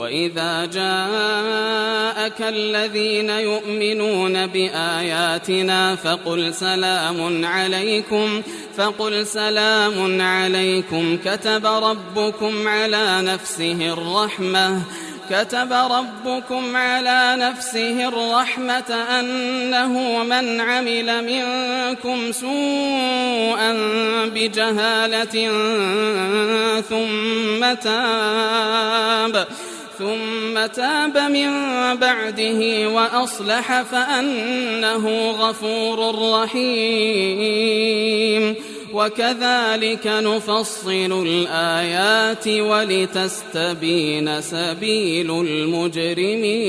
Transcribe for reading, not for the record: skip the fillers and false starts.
وإذا جاءك الذين يؤمنون بآياتنا فقل سلام عليكم كتب ربكم على نفسه الرحمة أنه من عمل منكم سوءا بجهالة ثم تاب من بعده وأصلح فأنه غفور رحيم. وكذلك نفصل الآيات ولتستبين سبيل المجرمين.